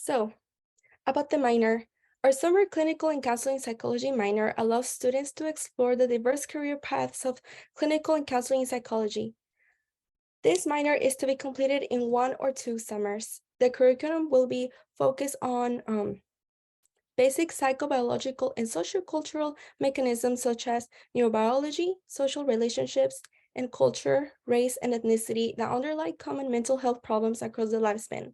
So, about the minor, our summer clinical and counseling psychology minor allows students to explore the diverse career paths of clinical and counseling psychology. This minor is to be completed in 1 or 2 summers. The curriculum will be focused on basic psychobiological and sociocultural mechanisms such as neurobiology, social relationships, and culture, race, and ethnicity that underlie common mental health problems across the lifespan.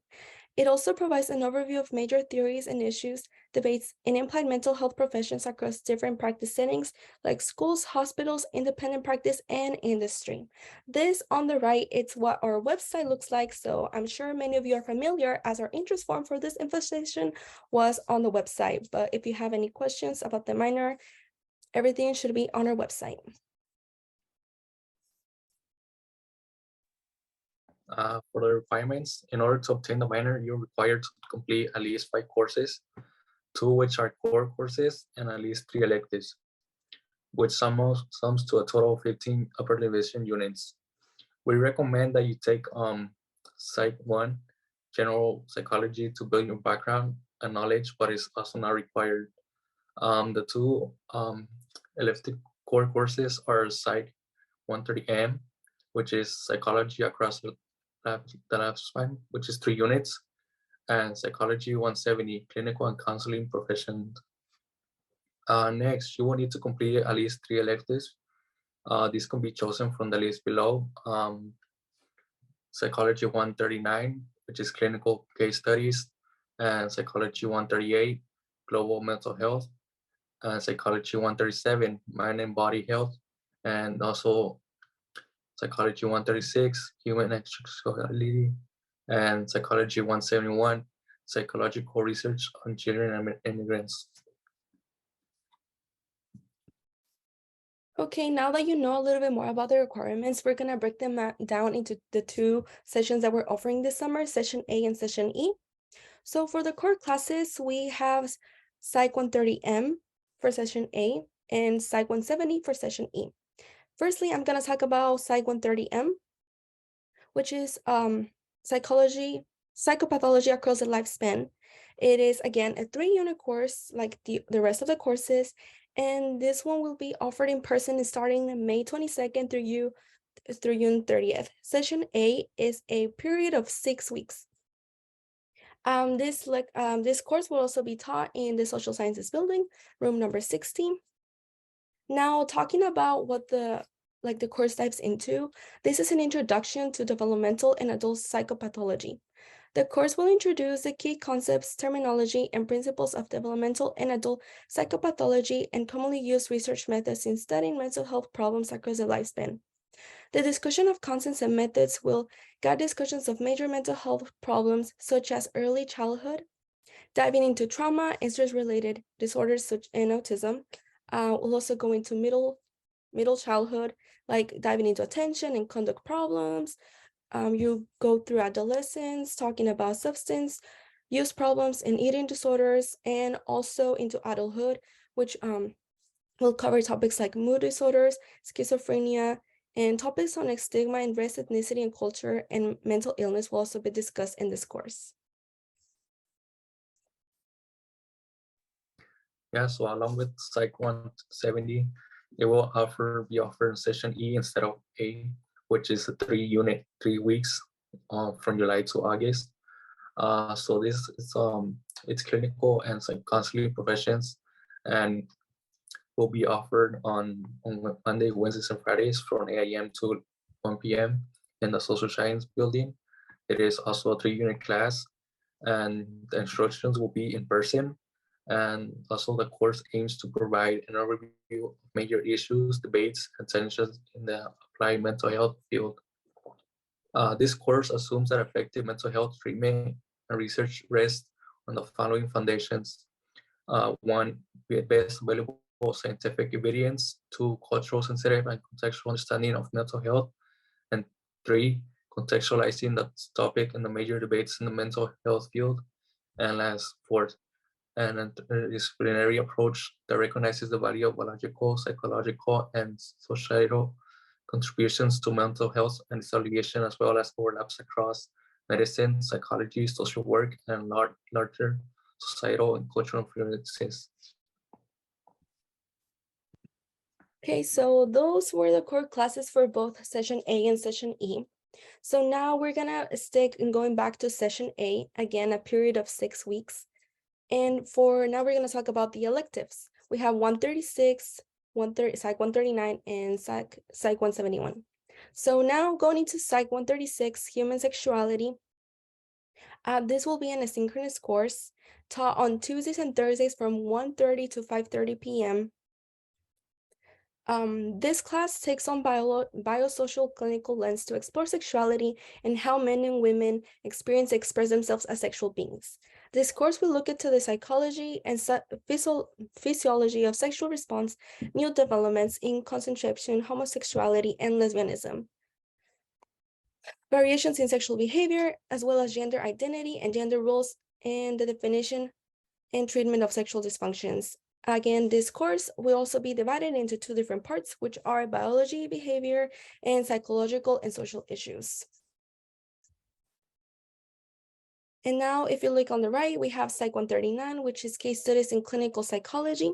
It also provides an overview of major theories and issues, debates, and implied mental health professions across different practice settings like schools, hospitals, independent practice, and industry. This on the right, it's what our website looks like, so I'm sure many of you are familiar as our interest form for this info session was on the website. But if you have any questions about the minor, everything should be on our website. For the requirements, in order to obtain the minor, you're required to complete at least 5 courses, 2 which are core courses, and at least 3 electives, which sums to a total of 15 upper division units. We recommend that you take Psych 1, General Psychology, to build your background and knowledge, but it's also not required. The 2 elective core courses are Psych 130M, which is Psychology across the lifespan, which is 3 units, and Psychology 170, Clinical and Counseling Professions. Next, you will need to complete at least 3 electives. These can be chosen from the list below. Psychology 139, which is Clinical Case Studies, and Psychology 138, Global Mental Health, and Psychology 137, Mind and Body Health, and also Psychology 136, Human and Sexuality, and Psychology 171, Psychological Research on Children and Immigrants. Okay, now that you know a little bit more about the requirements, we're going to break them down into the 2 sessions that we're offering this summer, Session A and Session E. So for the core classes, we have Psych 130M for Session A and Psych 170 for Session E. Firstly, I'm going to talk about Psych 130M, which is psychopathology across the lifespan. It is, again, a 3-unit course like the rest of the courses, and this one will be offered in person starting May 22nd through June 30th. Session A is a period of 6 weeks. This course will also be taught in the Social Sciences building, room number 16. Now, talking about what the course dives into, this is an introduction to developmental and adult psychopathology. The course will introduce the key concepts, terminology, and principles of developmental and adult psychopathology and commonly used research methods in studying mental health problems across the lifespan. The discussion of concepts and methods will guide discussions of major mental health problems such as early childhood, diving into trauma and stress-related disorders such as autism. We'll also go into middle childhood, like diving into attention and conduct problems. You go through adolescence, talking about substance use problems and eating disorders, and also into adulthood, which will cover topics like mood disorders, schizophrenia, and topics on stigma and race, ethnicity, and culture, and mental illness will also be discussed in this course. Yeah, so along with Psych 170, it will be offered Session E instead of A, which is a 3-unit, 3 weeks from July to August. So this is it's clinical and counseling professions, and will be offered on Monday, Wednesdays, and Fridays from 8 a.m. to 1 p.m. in the Social Science building. It is also a 3-unit class, and the instructions will be in person. And also the course aims to provide an overview of major issues, debates, and tensions in the applied mental health field. This course assumes that effective mental health treatment and research rest on the following foundations. 1, best available scientific evidence. 2, cultural sensitive and contextual understanding of mental health. And 3, contextualizing the topic in the major debates in the mental health field. And last, 4th, an interdisciplinary approach that recognizes the value of biological, psychological, and societal contributions to mental health and its alleviation, as well as overlaps across medicine, psychology, social work, and larger societal and cultural influences. Okay, so those were the core classes for both Session A and Session E. So now we're gonna stick in going back to Session A, again, a period of 6 weeks. And for now, we're gonna talk about the electives. We have 136, Psych 139, and Psych 171. So now going into Psych 136, Human Sexuality. This will be an asynchronous course taught on Tuesdays and Thursdays from 1:30 to 5:30 p.m. This class takes on biosocial clinical lens to explore sexuality and how men and women experience and express themselves as sexual beings. This course will look into the psychology and physiology of sexual response, new developments in concentration, homosexuality, and lesbianism, variations in sexual behavior, as well as gender identity and gender roles, and the definition and treatment of sexual dysfunctions. Again, this course will also be divided into 2 different parts, which are biology, behavior, and psychological and social issues. And now, if you look on the right, we have Psych 139, which is case studies in clinical psychology.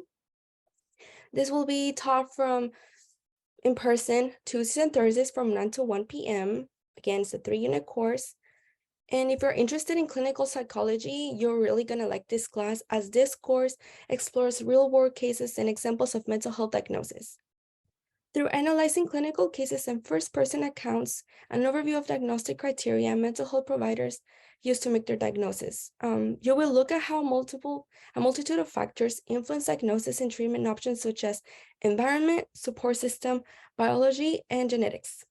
This will be taught from in person Tuesdays and Thursdays from 9 to 1 p.m. Again, it's a 3-unit course. And if you're interested in clinical psychology, you're really gonna like this class, as this course explores real-world cases and examples of mental health diagnosis. Through analyzing clinical cases and first-person accounts, an overview of diagnostic criteria mental health providers use to make their diagnosis. You will look at how a multitude of factors influence diagnosis and treatment options, such as environment, support system, biology, and genetics.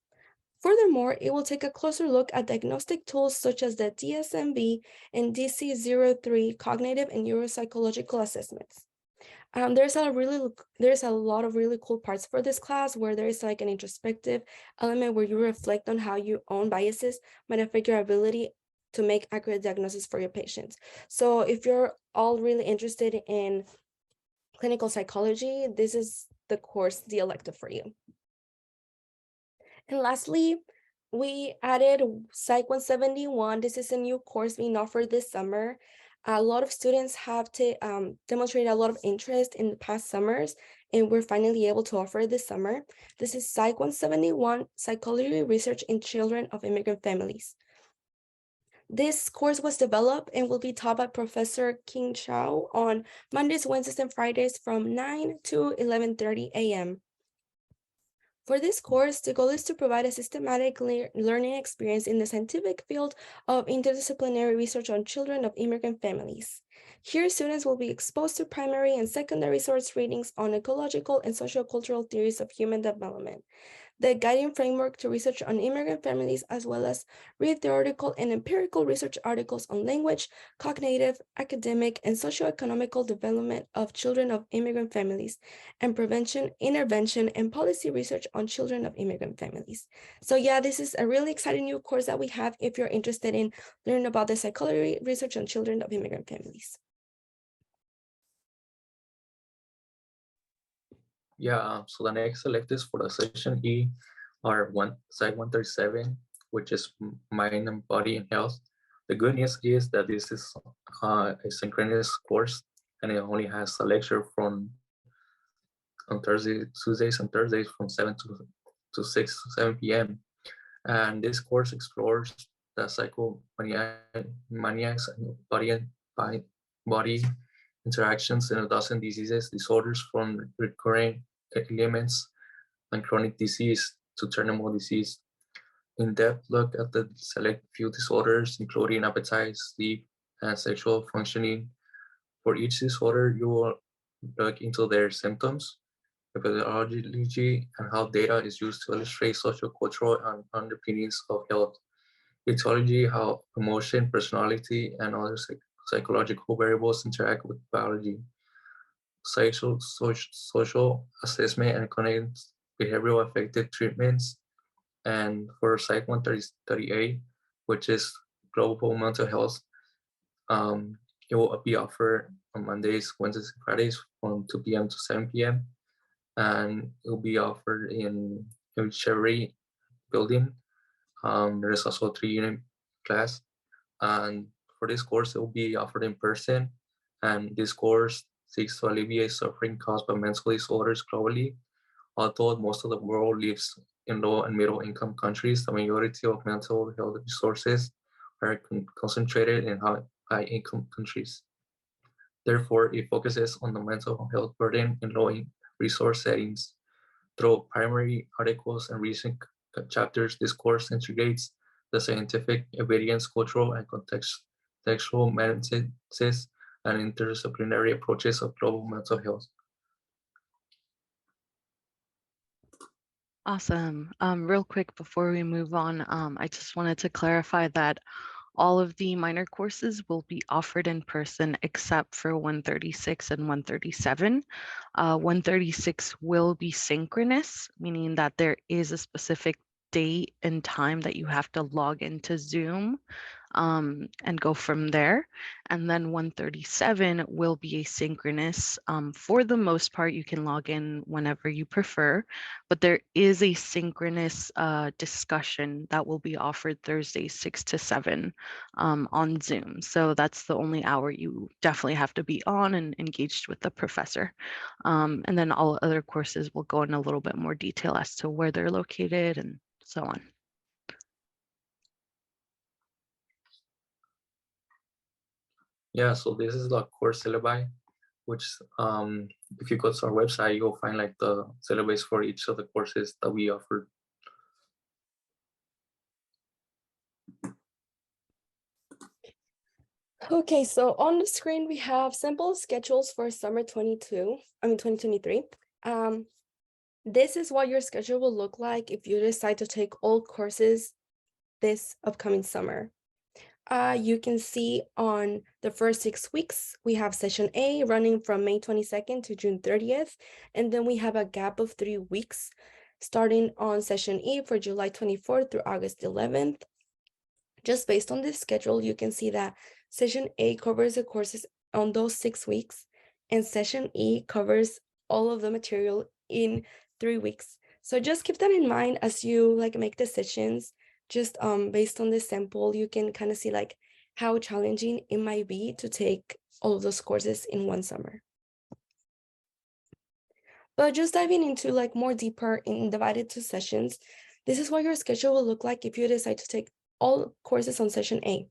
Furthermore, it will take a closer look at diagnostic tools such as the DSM-B and DC-03 cognitive and neuropsychological assessments. There's a lot of really cool parts for this class, where there is like an introspective element where you reflect on how your own biases might affect your ability to make accurate diagnosis for your patients. So if you're all really interested in clinical psychology, this is the course, the elective for you. And lastly, we added Psych 171. This is a new course being offered this summer. A lot of students have demonstrated a lot of interest in the past summers, and we're finally able to offer it this summer. This is Psych 171, Psychology Research in Children of Immigrant Families. This course was developed and will be taught by Professor King Chow on Mondays, Wednesdays, and Fridays from 9 to 11:30 a.m. For this course, the goal is to provide a systematic learning experience in the scientific field of interdisciplinary research on children of immigrant families. Here, students will be exposed to primary and secondary source readings on ecological and sociocultural theories of human development, the guiding framework to research on immigrant families, as well as read theoretical and empirical research articles on language, cognitive, academic, and socioeconomical development of children of immigrant families, and prevention, intervention, and policy research on children of immigrant families. So yeah, this is a really exciting new course that we have if you're interested in learning about the psychology research on children of immigrant families. Yeah, so the next electives for the Session E are Psych 137, which is Mind and Body and Health. The good news is that this is a synchronous course, and it only has a lecture on Tuesdays and Thursdays from 7 to 7 p.m. And this course explores the psychomaniacs and body interactions in a dozen diseases, disorders from recurring ailments and chronic disease to terminal disease. In-depth look at the select few disorders, including appetite, sleep, and sexual functioning. For each disorder, you will look into their symptoms, epidemiology, and how data is used to illustrate social, cultural, and underpinnings of health. Etiology, how emotion, personality, and other psychological variables interact with biology. Social assessment and cognitive behavioral affective treatments. And for Psych 138, which is global mental health, it will be offered on Mondays, Wednesdays, and Fridays from 2 p.m. to 7 p.m. And it will be offered in Cherry building. There is also a 3-unit class. And for this course, it will be offered in person. And this course seeks to alleviate suffering caused by mental disorders globally. Although most of the world lives in low and middle income countries, the majority of mental health resources are concentrated in high income countries. Therefore, it focuses on the mental health burden in low resource settings. Through primary articles and recent chapters, this course integrates the scientific evidence, cultural and contextual analysis, and interdisciplinary approaches of global mental health. Awesome. Real quick before we move on, I just wanted to clarify that all of the minor courses will be offered in person except for 136 and 137. 136 will be synchronous, meaning that there is a specific date and time that you have to log into Zoom and go from there. And then 137 will be asynchronous. For the most part, you can log in whenever you prefer, but there is a synchronous discussion that will be offered Thursdays 6 to 7 on Zoom. So that's the only hour you definitely have to be on and engaged with the professor. And then all other courses will go in a little bit more detail as to where they're located and so on. Yeah, so this is the course syllabi, which if you go to our website, you'll find like the syllabus for each of the courses that we offer. Okay, so on the screen, we have sample schedules for summer 2023. This is what your schedule will look like if you decide to take all courses this upcoming summer. You can see on the first 6 weeks, we have session A running from May 22nd to June 30th. And then we have a gap of 3 weeks starting on session E for July 24th through August 11th. Just based on this schedule, you can see that session A covers the courses on those 6 weeks, and session E covers all of the material in 3 weeks. So just keep that in mind as you make decisions. Just based on this sample, you can kind of see how challenging it might be to take all of those courses in one summer. But just diving into more deeper in divided to sessions, this is what your schedule will look like if you decide to take all courses on session A.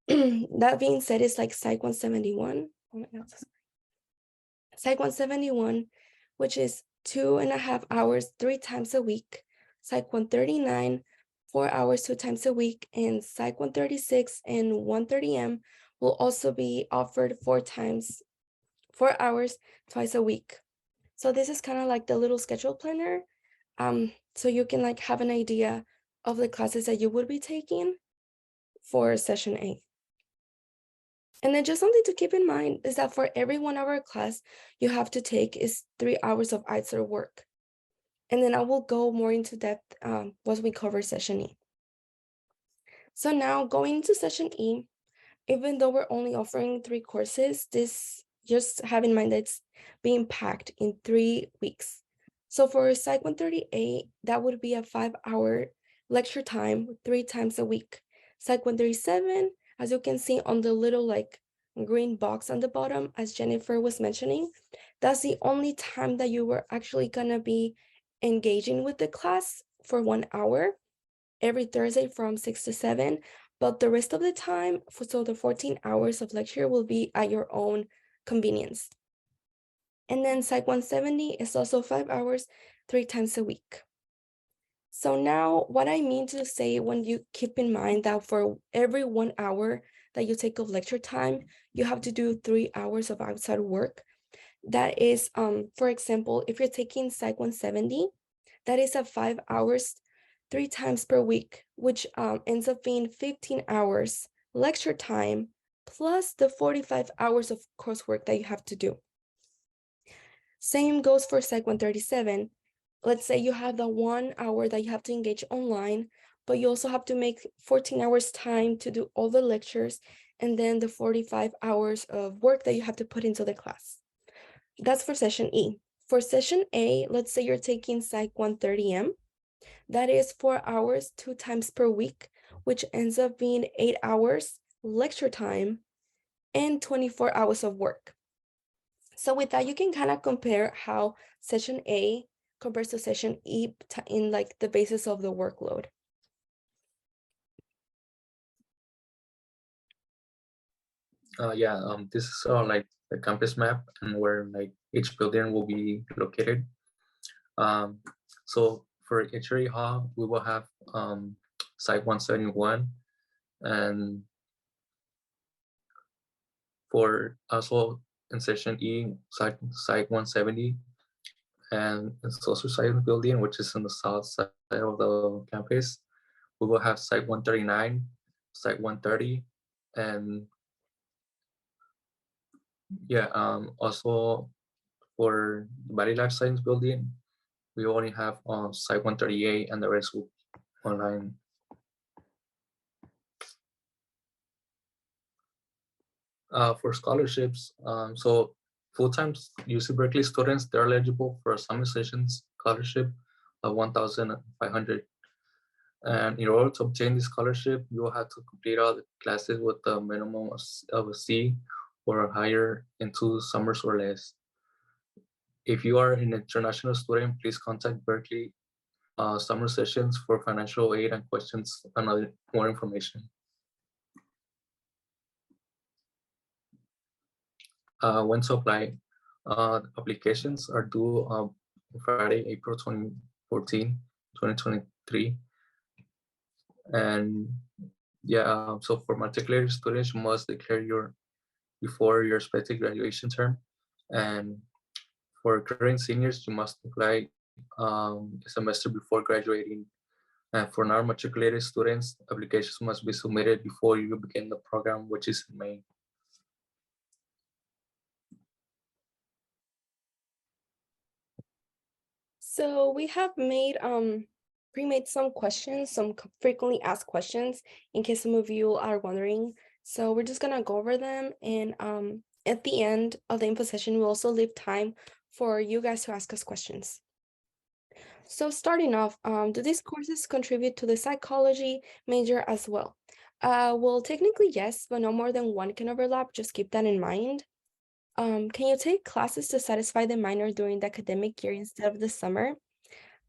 That being said, it's like Psych 171. Oh my God. Psych 171, which is 2.5 hours, 3 times a week. Psych 139, 4 hours, 2 times a week. And Psych 136 and 130M will also be offered 4 hours, twice a week. So this is kind of like the little schedule planner. So you can have an idea of the classes that you would be taking for session A. And then just something to keep in mind is that for every 1 hour class you have to take is 3 hours of ITSER work. And then I will go more into depth once we cover session E. So now going into session E, even though we're only offering 3 courses, just have in mind that it's being packed in 3 weeks. So for Psych 138, that would be a 5-hour lecture time 3 times a week. Psych 137, as you can see on the little green box on the bottom, as Jennifer was mentioning, that's the only time that you were actually gonna be engaging with the class for 1 hour every Thursday from 6 to 7. But the rest of the time, so the 14 hours of lecture will be at your own convenience. And then Psych 170 is also 5 hours, 3 times a week. So now what I mean to say, when you keep in mind that for every 1 hour that you take of lecture time, you have to do 3 hours of outside work. That is, for example, if you're taking Psych 170, that is a 5 hours, 3 times per week, which ends up being 15 hours lecture time, plus the 45 hours of coursework that you have to do. Same goes for Psych 137. Let's say you have the 1 hour that you have to engage online, but you also have to make 14 hours time to do all the lectures, and then the 45 hours of work that you have to put into the class. That's for session E. For session A, let's say you're taking Psych 130M. That is 4 hours, 2 times per week, which ends up being 8 hours lecture time and 24 hours of work. So with that, you can kind of compare how session A compares to session E in like the basis of the workload. This is like the campus map and where like each building will be located. So for HRE Hall, we will have site 171, and for also in session E, site 170, and in social science building, which is on the south side of the campus, we will have site 139, site 130, and also for the body life science building, we only have site 138, and the rest will be online. For scholarships, so full-time UC Berkeley students, they're eligible for a summer sessions scholarship of 1,500. And in order to obtain this scholarship, you will have to complete all the classes with a minimum of a C or higher in 2 summers or less. If you are an international student, please contact Berkeley summer sessions for financial aid and questions and more information. When to apply, applications are due Friday, April 2023. And so for matriculated students, you must declare before your expected graduation term. And for current seniors, you must apply a semester before graduating. And for non-matriculated students, applications must be submitted before you begin the program, which is in May. So we have pre-made some questions, some frequently asked questions, in case some of you are wondering. So we're just gonna go over them, and at the end of the info session, we'll also leave time for you guys to ask us questions. So starting off, do these courses contribute to the psychology major as well? Well, technically yes, but no more than one can overlap. Just keep that in mind. Can you take classes to satisfy the minor during the academic year instead of the summer?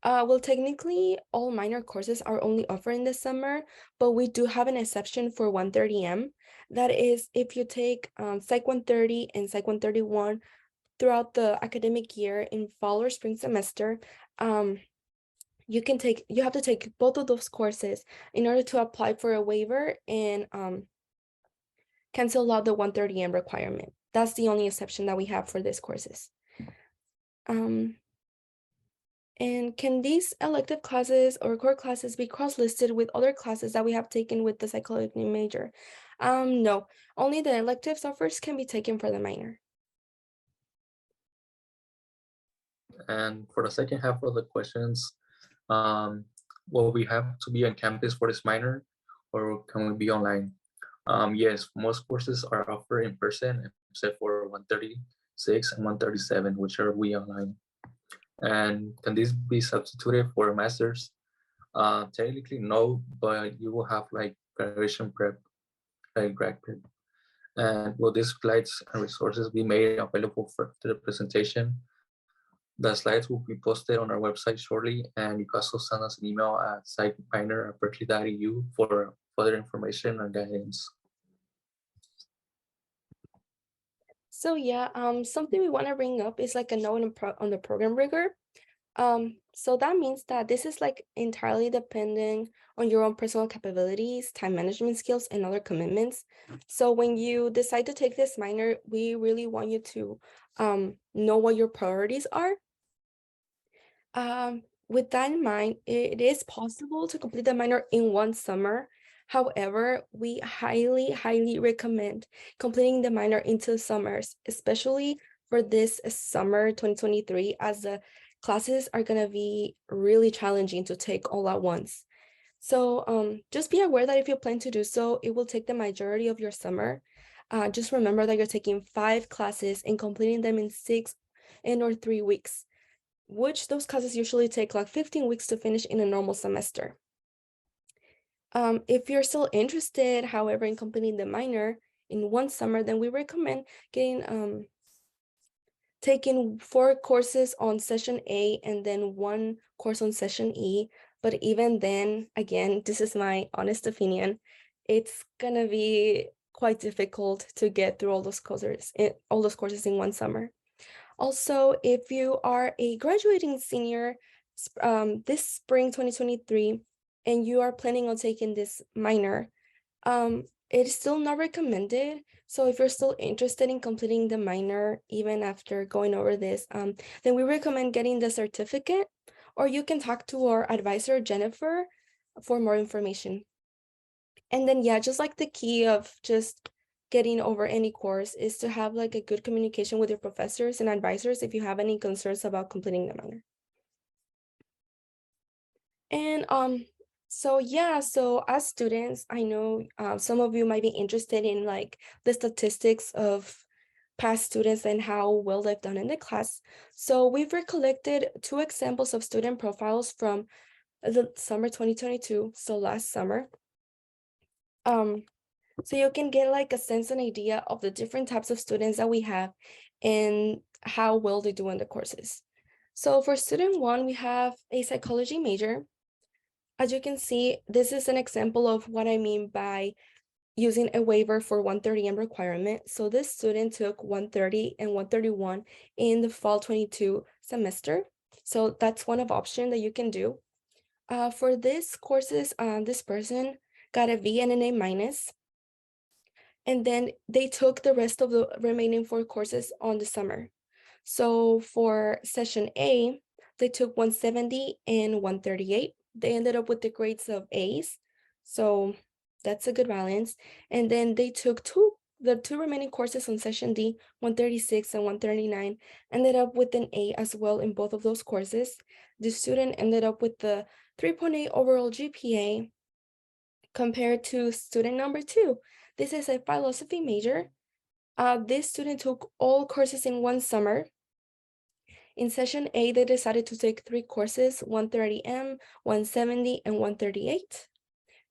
Well, technically, all minor courses are only offered in the summer, but we do have an exception for 130M. That is, if you take Psych 130 and Psych 131 throughout the academic year in fall or spring semester, you have to take both of those courses in order to apply for a waiver and cancel out the 130M requirement. That's the only exception that we have for these courses. And can these elective classes or core classes be cross-listed with other classes that we have taken with the psychology major? No, only the electives offers can be taken for the minor. And for the second half of the questions, will we have to be on campus for this minor, or can we be online? Yes, most courses are offered in person, except for 136 and 137, which are we online. And can this be substituted for a master's? Technically no, but you will have like graduation prep, like grad prep. And will these slides and resources be made available for the presentation? The slides will be posted on our website shortly, and you can also send us an email at psychminor@berkeley.edu for further information and guidance. So yeah, something we want to bring up is like a note on the program rigor. So that means that this is like entirely depending on your own personal capabilities, time management skills, and other commitments. So when you decide to take this minor, we really want you to know what your priorities are. With that in mind, it is possible to complete the minor in one summer. However, we highly recommend completing the minor in 2 summers, especially for this summer 2023, as the classes are gonna be really challenging to take all at once. So just be aware that if you plan to do so, it will take the majority of your summer. Just remember that you're taking 5 classes and completing them in 6 or 3 weeks, which those classes usually take like 15 weeks to finish in a normal semester. If you're still interested, however, in completing the minor in one summer, then we recommend getting taking 4 courses on session A and then 1 course on session E. But even then, again, this is my honest opinion, it's gonna be quite difficult to get through all those courses in one summer. Also, if you are a graduating senior this spring 2023, and you are planning on taking this minor, it's still not recommended. So if you're still interested in completing the minor, even after going over this, then we recommend getting the certificate, or you can talk to our advisor, Jennifer, for more information. And then, yeah, just like the key of just getting over any course is to have like a good communication with your professors and advisors if you have any concerns about completing the minor. And so yeah, so as students, I know some of you might be interested in like the statistics of past students and how well they've done in the class. So we've recollected 2 examples of student profiles from the summer 2022, so last summer. So you can get like a sense and idea of the different types of students that we have and how well they do in the courses. So for student 1, we have a psychology major. As you can see, this is an example of what I mean by using a waiver for 130M requirement. So this student took 130 and 131 in the fall 22 semester. So that's one of option that you can do. For this courses, this person got a V and an A minus. And then they took the rest of the remaining 4 courses on the summer. So for session A, they took 170 and 138. They ended up with the grades of A's. So that's a good balance. And then they took the 2 remaining courses on session D, 136 and 139, ended up with an A as well in both of those courses. The student ended up with the 3.8 overall GPA compared to student number 2. This is a philosophy major. This student took all courses in one summer. In session A, they decided to take 3 courses, 130M, 170, and 138.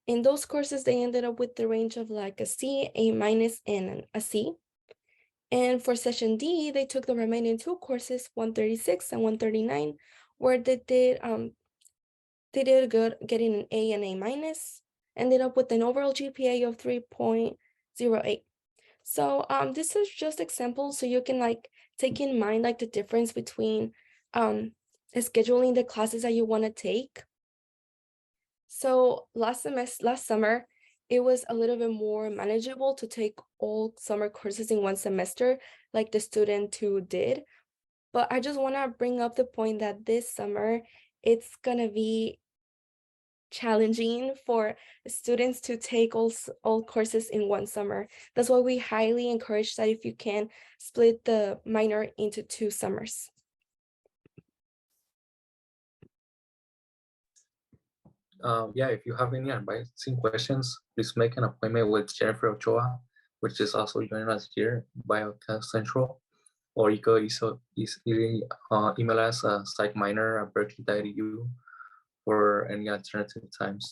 In those courses, they ended up with the range of like a C, A minus, and a C. And for session D, they took the remaining 2 courses, 136 and 139, where they did good, getting an A and A minus, ended up with an overall GPA of 3.08. So this is just examples so you can like take in mind like the difference between scheduling the classes that you want to take. So last summer, it was a little bit more manageable to take all summer courses in one semester, like the student who did. But I just want to bring up the point that this summer, it's gonna be challenging for students to take all courses in one summer. That's why we highly encourage that if you can split the minor into 2 summers. Yeah, if you have any advising questions, please make an appointment with Jennifer Ochoa, which is also joining us here via Central, or you could easily email us psychminor@berkeley.edu for any alternative times.